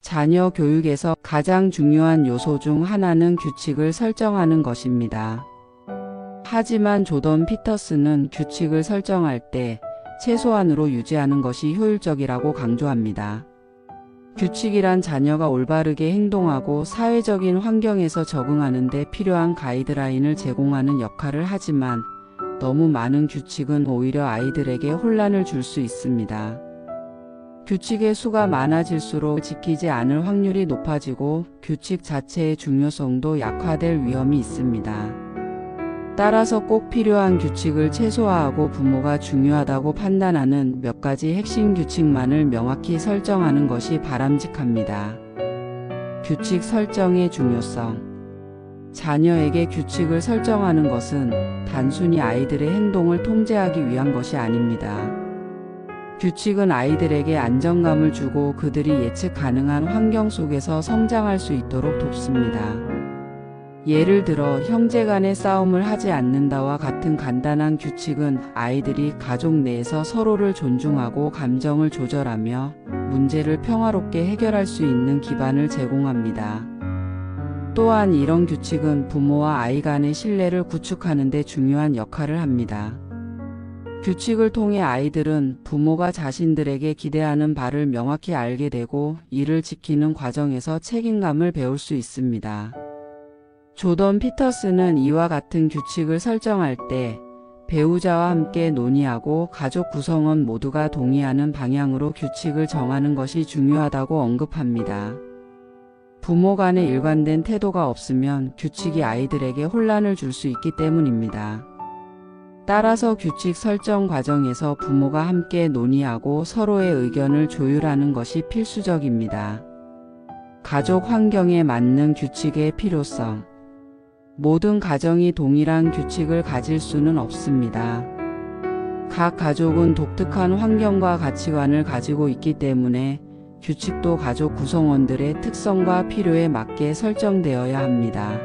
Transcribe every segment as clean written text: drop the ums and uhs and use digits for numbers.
자녀 교육에서 가장 중요한 요소 중 하나는 규칙을 설정하는 것입니다. 하지만 조던 피터슨은 규칙을 설정할 때 최소한으로 유지하는 것이 효율적이라고 강조합니다. 규칙이란 자녀가 올바르게 행동하고 사회적인 환경에서 적응하는 데 필요한 가이드라인을 제공하는 역할을 하지만 너무 많은 규칙은 오히려 아이들에게 혼란을 줄 수 있습니다. 규칙의 수가 많아질수록 지키지 않을 확률이 높아지고 규칙 자체의 중요성도 약화될 위험이 있습니다. 따라서 꼭 필요한 규칙을 최소화하고 부모가 중요하다고 판단하는 몇 가지 핵심 규칙만을 명확히 설정하는 것이 바람직합니다. 규칙 설정의 중요성. 자녀에게 규칙을 설정하는 것은 단순히 아이들의 행동을 통제하기 위한 것이 아닙니다. 규칙은 아이들에게 안정감을 주고 그들이 예측 가능한 환경 속에서 성장할 수 있도록 돕습니다. 예를 들어 형제 간의 싸움을 하지 않는다와 같은 간단한 규칙은 아이들이 가족 내에서 서로를 존중하고 감정을 조절하며 문제를 평화롭게 해결할 수 있는 기반을 제공합니다. 또한 이런 규칙은 부모와 아이 간의 신뢰를 구축하는 데 중요한 역할을 합니다. 규칙을 통해 아이들은 부모가 자신들에게 기대하는 바를 명확히 알게 되고 이를 지키는 과정에서 책임감을 배울 수 있습니다. 조던 피터슨은 이와 같은 규칙을 설정할 때 배우자와 함께 논의하고 가족 구성원 모두가 동의하는 방향으로 규칙을 정하는 것이 중요하다고 언급합니다. 부모 간의 일관된 태도가 없으면 규칙이 아이들에게 혼란을 줄 수 있기 때문입니다. 따라서 규칙 설정 과정에서 부모가 함께 논의하고 서로의 의견을 조율하는 것이 필수적입니다. 가족 환경에 맞는 규칙의 필요성. 모든 가정이 동일한 규칙을 가질 수는 없습니다. 각 가족은 독특한 환경과 가치관을 가지고 있기 때문에 규칙도 가족 구성원들의 특성과 필요에 맞게 설정되어야 합니다.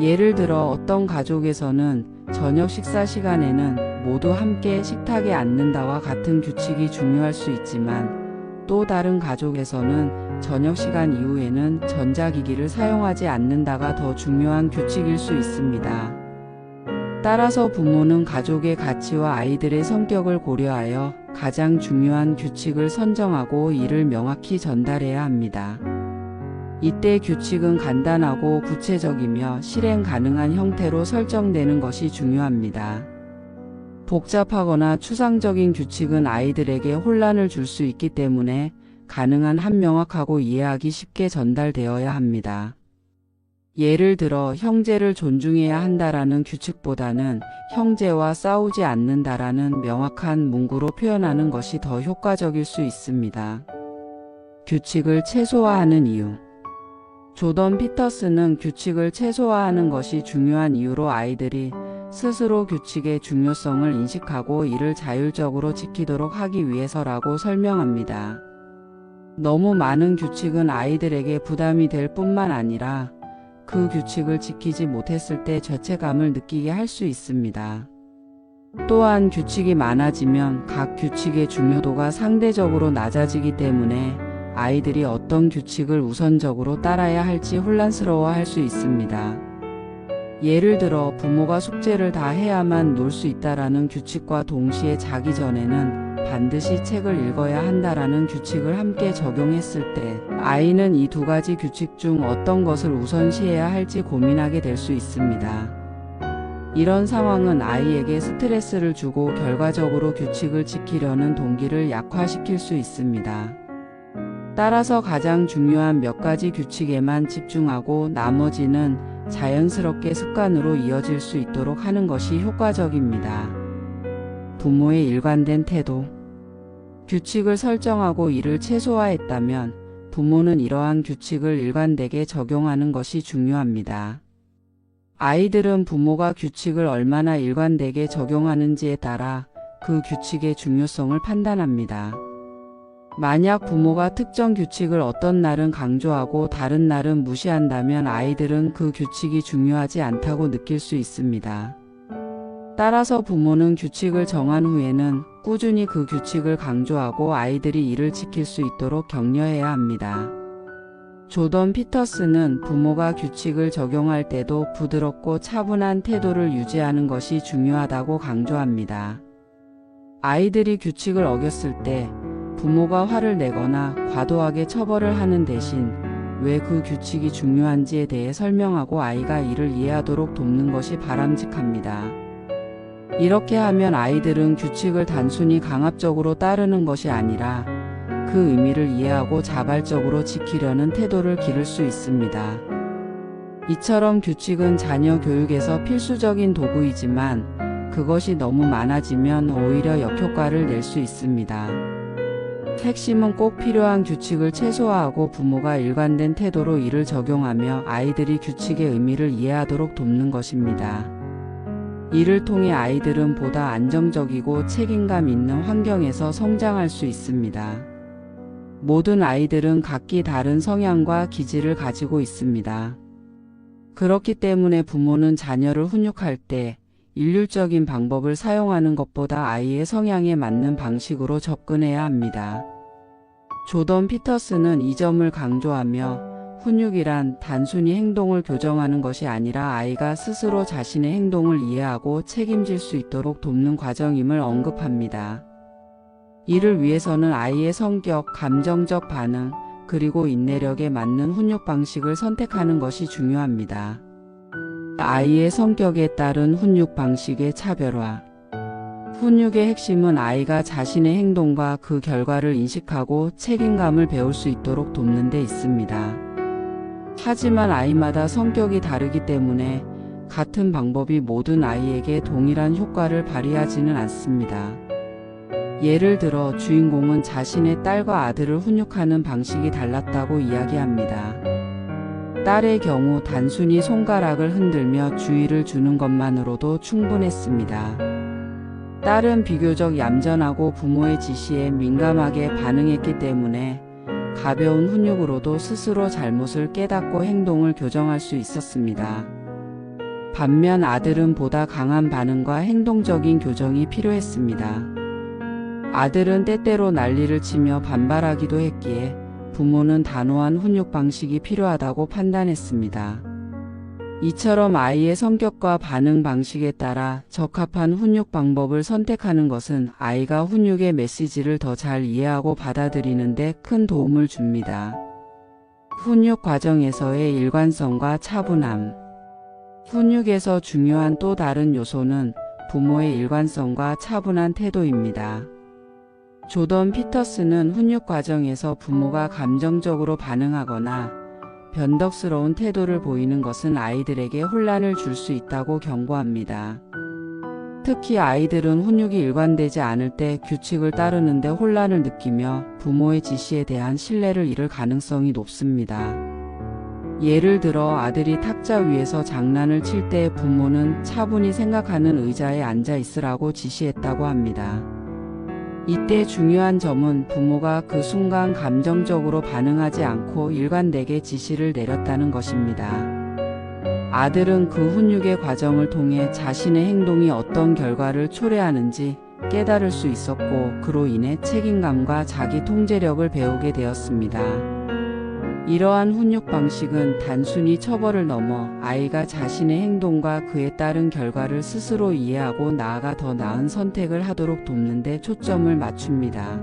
예를 들어 어떤 가족에서는 저녁 식사 시간에는 모두 함께 식탁에 앉는다와 같은 규칙이 중요할 수 있지만 또 다른 가족에서는 저녁 시간 이후에는 전자기기를 사용하지 않는다가 더 중요한 규칙일 수 있습니다. 따라서 부모는 가족의 가치와 아이들의 성격을 고려하여 가장 중요한 규칙을 선정하고 이를 명확히 전달해야 합니다. 이때 규칙은 간단하고 구체적이며 실행 가능한 형태로 설정되는 것이 중요합니다. 복잡하거나 추상적인 규칙은 아이들에게 혼란을 줄 수 있기 때문에 가능한 한 명확하고 이해하기 쉽게 전달되어야 합니다. 예를 들어 형제를 존중해야 한다라는 규칙보다는 형제와 싸우지 않는다라는 명확한 문구로 표현하는 것이 더 효과적일 수 있습니다. 규칙을 최소화하는 이유. 조던 피터슨은 규칙을 최소화하는 것이 중요한 이유로 아이들이 스스로 규칙의 중요성을 인식하고 이를 자율적으로 지키도록 하기 위해서라고 설명합니다. 너무 많은 규칙은 아이들에게 부담이 될 뿐만 아니라 그 규칙을 지키지 못했을 때 죄책감을 느끼게 할 수 있습니다. 또한 규칙이 많아지면 각 규칙의 중요도가 상대적으로 낮아지기 때문에 아이들이 어떤 규칙을 우선적으로 따라야 할지 혼란스러워할 수 있습니다. 예를 들어 부모가 숙제를 다 해야만 놀 수 있다라는 규칙과 동시에 자기 전에는 반드시 책을 읽어야 한다라는 규칙을 함께 적용했을 때 아이는 이 두 가지 규칙 중 어떤 것을 우선시해야 할지 고민하게 될 수 있습니다. 이런 상황은 아이에게 스트레스를 주고 결과적으로 규칙을 지키려는 동기를 약화시킬 수 있습니다. 따라서 가장 중요한 몇 가지 규칙에만 집중하고 나머지는 자연스럽게 습관으로 이어질 수 있도록 하는 것이 효과적입니다. 부모의 일관된 태도. 규칙을 설정하고 이를 최소화했다면 부모는 이러한 규칙을 일관되게 적용하는 것이 중요합니다. 아이들은 부모가 규칙을 얼마나 일관되게 적용하는지에 따라 그 규칙의 중요성을 판단합니다. 만약 부모가 특정 규칙을 어떤 날은 강조하고 다른 날은 무시한다면 아이들은 그 규칙이 중요하지 않다고 느낄 수 있습니다. 따라서 부모는 규칙을 정한 후에는 꾸준히 그 규칙을 강조하고 아이들이 이를 지킬 수 있도록 격려해야 합니다. 조던 피터스는 부모가 규칙을 적용할 때도 부드럽고 차분한 태도를 유지하는 것이 중요하다고 강조합니다. 아이들이 규칙을 어겼을 때 부모가 화를 내거나 과도하게 처벌을 하는 대신 왜 그 규칙이 중요한지에 대해 설명하고 아이가 이를 이해하도록 돕는 것이 바람직합니다. 이렇게 하면 아이들은 규칙을 단순히 강압적으로 따르는 것이 아니라 그 의미를 이해하고 자발적으로 지키려는 태도를 기를 수 있습니다. 이처럼 규칙은 자녀 교육에서 필수적인 도구이지만 그것이 너무 많아지면 오히려 역효과를 낼 수 있습니다. 핵심은 꼭 필요한 규칙을 최소화하고 부모가 일관된 태도로 이를 적용하며 아이들이 규칙의 의미를 이해하도록 돕는 것입니다. 이를 통해 아이들은 보다 안정적이고 책임감 있는 환경에서 성장할 수 있습니다. 모든 아이들은 각기 다른 성향과 기질을 가지고 있습니다. 그렇기 때문에 부모는 자녀를 훈육할 때 일률적인 방법을 사용하는 것보다 아이의 성향에 맞는 방식으로 접근해야 합니다. 조던 피터스는 이 점을 강조하며 훈육이란 단순히 행동을 교정하는 것이 아니라 아이가 스스로 자신의 행동을 이해하고 책임질 수 있도록 돕는 과정임을 언급합니다. 이를 위해서는 아이의 성격, 감정적 반응, 그리고 인내력에 맞는 훈육 방식을 선택하는 것이 중요합니다. 아이의 성격에 따른 훈육 방식의 차별화. 훈육의 핵심은 아이가 자신의 행동과 그 결과를 인식하고 책임감을 배울 수 있도록 돕는 데 있습니다. 하지만 아이마다 성격이 다르기 때문에 같은 방법이 모든 아이에게 동일한 효과를 발휘하지는 않습니다. 예를 들어 주인공은 자신의 딸과 아들을 훈육하는 방식이 달랐다고 이야기합니다. 딸의 경우 단순히 손가락을 흔들며 주의를 주는 것만으로도 충분했습니다. 딸은 비교적 얌전하고 부모의 지시에 민감하게 반응했기 때문에 가벼운 훈육으로도 스스로 잘못을 깨닫고 행동을 교정할 수 있었습니다. 반면 아들은 보다 강한 반응과 행동적인 교정이 필요했습니다. 아들은 때때로 난리를 치며 반발하기도 했기에 부모는 단호한 훈육 방식이 필요하다고 판단했습니다. 이처럼 아이의 성격과 반응 방식에 따라 적합한 훈육 방법을 선택하는 것은 아이가 훈육의 메시지를 더 잘 이해하고 받아들이는 데 큰 도움을 줍니다. 훈육 과정에서의 일관성과 차분함. 훈육에서 중요한 또 다른 요소는 부모의 일관성과 차분한 태도입니다. 조던 피터스는 훈육 과정에서 부모가 감정적으로 반응하거나 변덕스러운 태도를 보이는 것은 아이들에게 혼란을 줄 수 있다고 경고합니다. 특히 아이들은 훈육이 일관되지 않을 때 규칙을 따르는데 혼란을 느끼며 부모의 지시에 대한 신뢰를 잃을 가능성이 높습니다. 예를 들어 아들이 탁자 위에서 장난을 칠 때 부모는 차분히 생각하는 의자에 앉아 있으라고 지시했다고 합니다. 이때 중요한 점은 부모가 그 순간 감정적으로 반응하지 않고 일관되게 지시를 내렸다는 것입니다. 아들은 그 훈육의 과정을 통해 자신의 행동이 어떤 결과를 초래하는지 깨달을 수 있었고 그로 인해 책임감과 자기 통제력을 배우게 되었습니다. 이러한 훈육 방식은 단순히 처벌을 넘어 아이가 자신의 행동과 그에 따른 결과를 스스로 이해하고 나아가 더 나은 선택을 하도록 돕는 데 초점을 맞춥니다.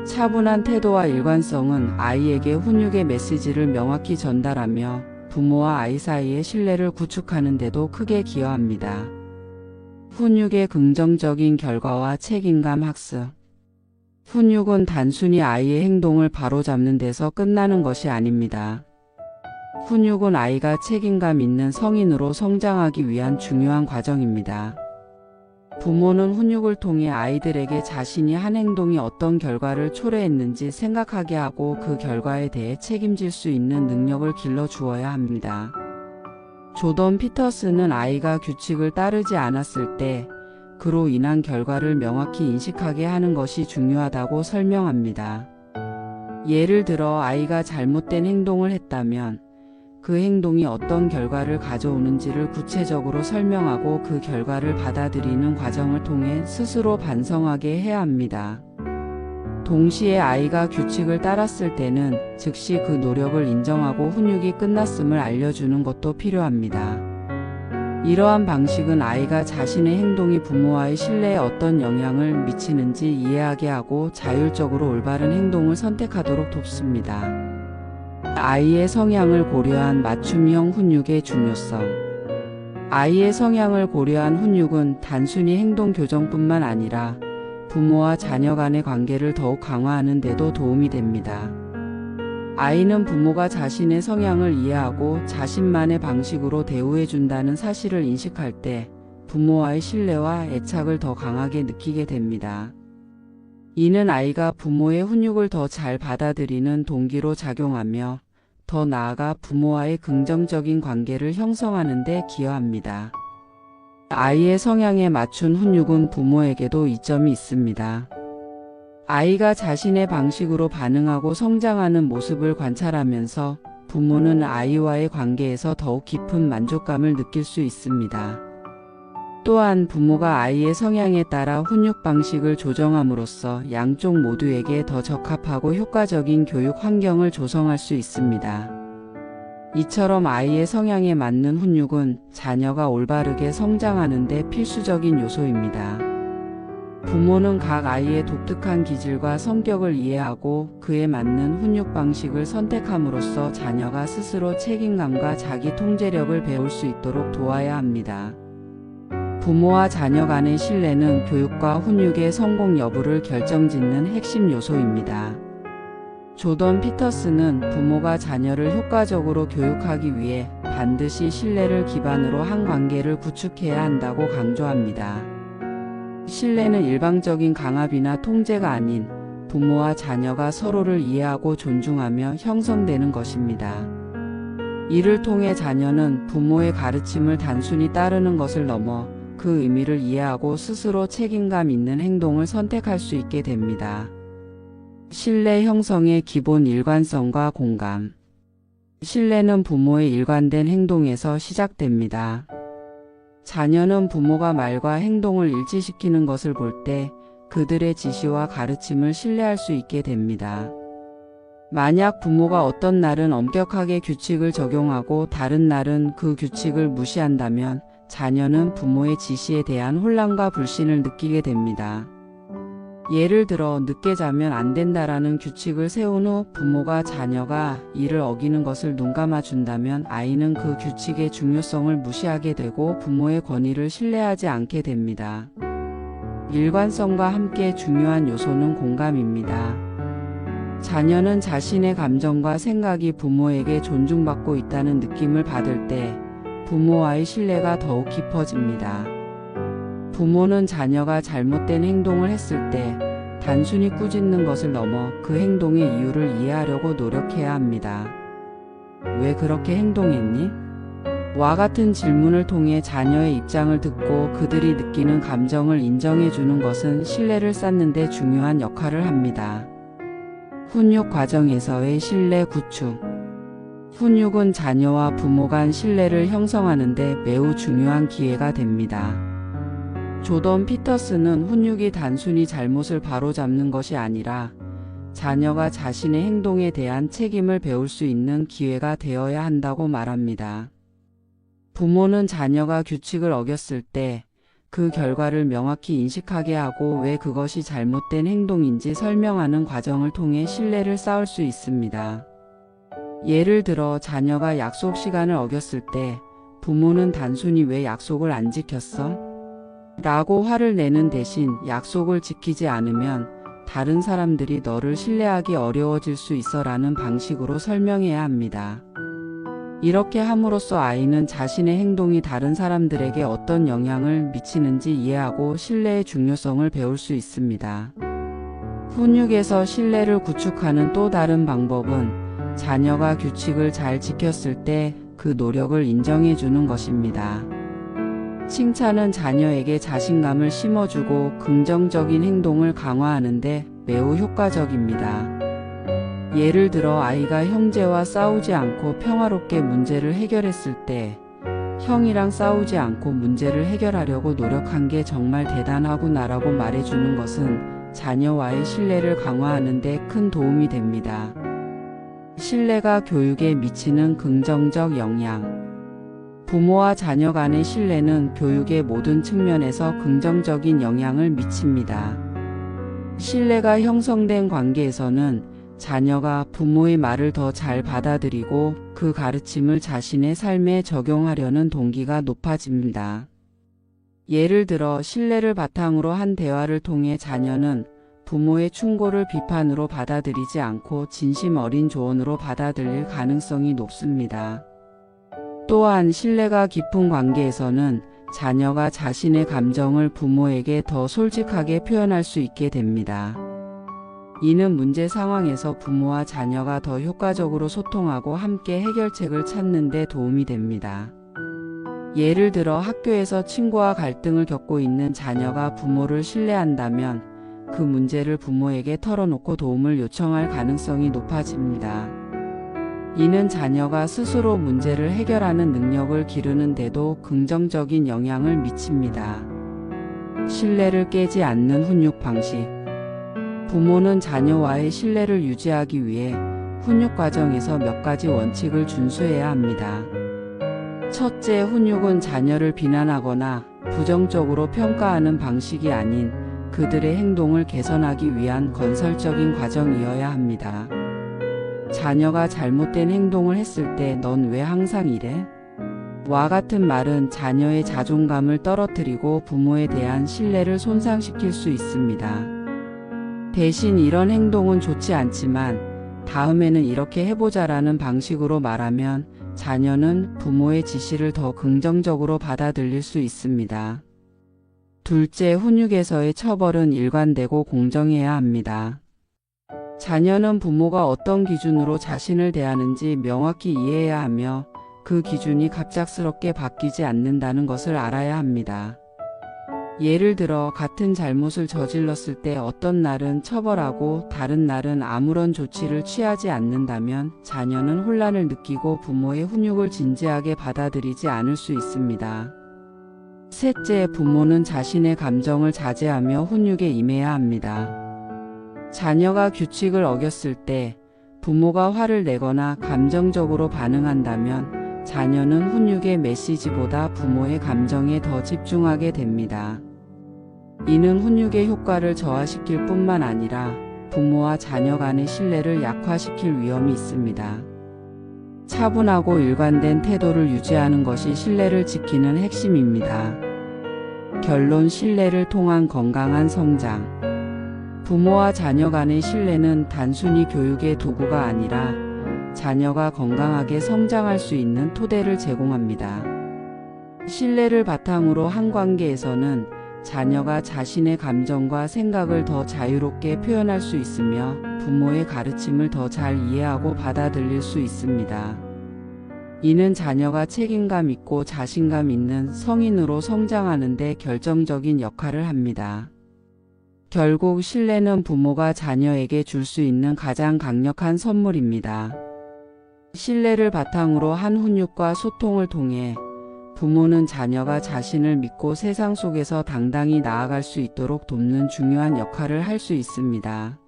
차분한 태도와 일관성은 아이에게 훈육의 메시지를 명확히 전달하며 부모와 아이 사이의 신뢰를 구축하는 데도 크게 기여합니다. 훈육의 긍정적인 결과와 책임감 학습. 훈육은 단순히 아이의 행동을 바로잡는 데서 끝나는 것이 아닙니다. 훈육은 아이가 책임감 있는 성인으로 성장하기 위한 중요한 과정입니다. 부모는 훈육을 통해 아이들에게 자신이 한 행동이 어떤 결과를 초래했는지 생각하게 하고 그 결과에 대해 책임질 수 있는 능력을 길러주어야 합니다. 조던 피터스는 아이가 규칙을 따르지 않았을 때 그로 인한 결과를 명확히 인식하게 하는 것이 중요하다고 설명합니다. 예를 들어 아이가 잘못된 행동을 했다면 그 행동이 어떤 결과를 가져오는지를 구체적으로 설명하고 그 결과를 받아들이는 과정을 통해 스스로 반성하게 해야 합니다. 동시에 아이가 규칙을 따랐을 때는 즉시 그 노력을 인정하고 훈육이 끝났음을 알려주는 것도 필요합니다. 이러한 방식은 아이가 자신의 행동이 부모와의 신뢰에 어떤 영향을 미치는지 이해하게 하고 자율적으로 올바른 행동을 선택하도록 돕습니다. 아이의 성향을 고려한 맞춤형 훈육의 중요성. 아이의 성향을 고려한 훈육은 단순히 행동 교정뿐만 아니라 부모와 자녀 간의 관계를 더욱 강화하는 데도 도움이 됩니다. 아이는 부모가 자신의 성향을 이해하고 자신만의 방식으로 대우해준다는 사실을 인식할 때 부모와의 신뢰와 애착을 더 강하게 느끼게 됩니다. 이는 아이가 부모의 훈육을 더 잘 받아들이는 동기로 작용하며 더 나아가 부모와의 긍정적인 관계를 형성하는 데 기여합니다. 아이의 성향에 맞춘 훈육은 부모에게도 이점이 있습니다. 아이가 자신의 방식으로 반응하고 성장하는 모습을 관찰하면서 부모는 아이와의 관계에서 더욱 깊은 만족감을 느낄 수 있습니다. 또한 부모가 아이의 성향에 따라 훈육 방식을 조정함으로써 양쪽 모두에게 더 적합하고 효과적인 교육 환경을 조성할 수 있습니다. 이처럼 아이의 성향에 맞는 훈육은 자녀가 올바르게 성장하는 데 필수적인 요소입니다. 부모는 각 아이의 독특한 기질과 성격을 이해하고 그에 맞는 훈육 방식을 선택함으로써 자녀가 스스로 책임감과 자기 통제력을 배울 수 있도록 도와야 합니다. 부모와 자녀 간의 신뢰는 교육과 훈육의 성공 여부를 결정짓는 핵심 요소입니다. 조던 피터스는 부모가 자녀를 효과적으로 교육하기 위해 반드시 신뢰를 기반으로 한 관계를 구축해야 한다고 강조합니다. 신뢰는 일방적인 강압이나 통제가 아닌 부모와 자녀가 서로를 이해하고 존중하며 형성되는 것입니다. 이를 통해 자녀는 부모의 가르침을 단순히 따르는 것을 넘어 그 의미를 이해하고 스스로 책임감 있는 행동을 선택할 수 있게 됩니다. 신뢰 형성의 기본 일관성과 공감. 신뢰는 부모의 일관된 행동에서 시작됩니다. 자녀는 부모가 말과 행동을 일치시키는 것을 볼 때 그들의 지시와 가르침을 신뢰할 수 있게 됩니다. 만약 부모가 어떤 날은 엄격하게 규칙을 적용하고 다른 날은 그 규칙을 무시한다면 자녀는 부모의 지시에 대한 혼란과 불신을 느끼게 됩니다. 예를 들어 늦게 자면 안 된다라는 규칙을 세운 후 부모가 자녀가 이를 어기는 것을 눈감아 준다면 아이는 그 규칙의 중요성을 무시하게 되고 부모의 권위를 신뢰하지 않게 됩니다. 일관성과 함께 중요한 요소는 공감입니다. 자녀는 자신의 감정과 생각이 부모에게 존중받고 있다는 느낌을 받을 때 부모와의 신뢰가 더욱 깊어집니다. 부모는 자녀가 잘못된 행동을 했을 때 단순히 꾸짖는 것을 넘어 그 행동의 이유를 이해하려고 노력해야 합니다. 왜 그렇게 행동했니? 와 같은 질문을 통해 자녀의 입장을 듣고 그들이 느끼는 감정을 인정해 주는 것은 신뢰를 쌓는 데 중요한 역할을 합니다. 훈육 과정에서의 신뢰 구축. 훈육은 자녀와 부모 간 신뢰를 형성하는 데 매우 중요한 기회가 됩니다. 조던 피터스는 훈육이 단순히 잘못을 바로잡는 것이 아니라 자녀가 자신의 행동에 대한 책임을 배울 수 있는 기회가 되어야 한다고 말합니다. 부모는 자녀가 규칙을 어겼을 때 그 결과를 명확히 인식하게 하고 왜 그것이 잘못된 행동인지 설명하는 과정을 통해 신뢰를 쌓을 수 있습니다. 예를 들어 자녀가 약속 시간을 어겼을 때 부모는 단순히 왜 약속을 안 지켰어? 라고 화를 내는 대신 약속을 지키지 않으면 다른 사람들이 너를 신뢰하기 어려워질 수 있어 라는 방식으로 설명해야 합니다. 이렇게 함으로써 아이는 자신의 행동이 다른 사람들에게 어떤 영향을 미치는지 이해하고 신뢰의 중요성을 배울 수 있습니다. 훈육에서 신뢰를 구축하는 또 다른 방법은 자녀가 규칙을 잘 지켰을 때 그 노력을 인정해 주는 것입니다. 칭찬은 자녀에게 자신감을 심어주고 긍정적인 행동을 강화하는 데 매우 효과적입니다. 예를 들어 아이가 형제와 싸우지 않고 평화롭게 문제를 해결했을 때 형이랑 싸우지 않고 문제를 해결하려고 노력한 게 정말 대단하구나라고 말해주는 것은 자녀와의 신뢰를 강화하는 데 큰 도움이 됩니다. 신뢰가 교육에 미치는 긍정적 영향. 부모와 자녀 간의 신뢰는 교육의 모든 측면에서 긍정적인 영향을 미칩니다. 신뢰가 형성된 관계에서는 자녀가 부모의 말을 더 잘 받아들이고 그 가르침을 자신의 삶에 적용하려는 동기가 높아집니다. 예를 들어 신뢰를 바탕으로 한 대화를 통해 자녀는 부모의 충고를 비판으로 받아들이지 않고 진심 어린 조언으로 받아들일 가능성이 높습니다. 또한 신뢰가 깊은 관계에서는 자녀가 자신의 감정을 부모에게 더 솔직하게 표현할 수 있게 됩니다. 이는 문제 상황에서 부모와 자녀가 더 효과적으로 소통하고 함께 해결책을 찾는 데 도움이 됩니다. 예를 들어 학교에서 친구와 갈등을 겪고 있는 자녀가 부모를 신뢰한다면 그 문제를 부모에게 털어놓고 도움을 요청할 가능성이 높아집니다. 이는 자녀가 스스로 문제를 해결하는 능력을 기르는 데도 긍정적인 영향을 미칩니다. 신뢰를 깨지 않는 훈육 방식. 부모는 자녀와의 신뢰를 유지하기 위해 훈육 과정에서 몇 가지 원칙을 준수해야 합니다. 첫째, 훈육은 자녀를 비난하거나 부정적으로 평가하는 방식이 아닌 그들의 행동을 개선하기 위한 건설적인 과정이어야 합니다. 자녀가 잘못된 행동을 했을 때 "넌 왜 항상 이래?" 와 같은 말은 자녀의 자존감을 떨어뜨리고 부모에 대한 신뢰를 손상시킬 수 있습니다. 대신 이런 행동은 좋지 않지만 다음에는 이렇게 해보자라는 방식으로 말하면 자녀는 부모의 지시를 더 긍정적으로 받아들일 수 있습니다. 둘째, 훈육에서의 처벌은 일관되고 공정해야 합니다. 자녀는 부모가 어떤 기준으로 자신을 대하는지 명확히 이해해야 하며 그 기준이 갑작스럽게 바뀌지 않는다는 것을 알아야 합니다. 예를 들어 같은 잘못을 저질렀을 때 어떤 날은 처벌하고 다른 날은 아무런 조치를 취하지 않는다면 자녀는 혼란을 느끼고 부모의 훈육을 진지하게 받아들이지 않을 수 있습니다. 셋째, 부모는 자신의 감정을 자제하며 훈육에 임해야 합니다. 자녀가 규칙을 어겼을 때 부모가 화를 내거나 감정적으로 반응한다면 자녀는 훈육의 메시지보다 부모의 감정에 더 집중하게 됩니다. 이는 훈육의 효과를 저하시킬 뿐만 아니라 부모와 자녀 간의 신뢰를 약화시킬 위험이 있습니다. 차분하고 일관된 태도를 유지하는 것이 신뢰를 지키는 핵심입니다. 결론, 신뢰를 통한 건강한 성장. 부모와 자녀 간의 신뢰는 단순히 교육의 도구가 아니라 자녀가 건강하게 성장할 수 있는 토대를 제공합니다. 신뢰를 바탕으로 한 관계에서는 자녀가 자신의 감정과 생각을 더 자유롭게 표현할 수 있으며 부모의 가르침을 더 잘 이해하고 받아들일 수 있습니다. 이는 자녀가 책임감 있고 자신감 있는 성인으로 성장하는 데 결정적인 역할을 합니다. 결국 신뢰는 부모가 자녀에게 줄 수 있는 가장 강력한 선물입니다. 신뢰를 바탕으로 한 훈육과 소통을 통해 부모는 자녀가 자신을 믿고 세상 속에서 당당히 나아갈 수 있도록 돕는 중요한 역할을 할 수 있습니다.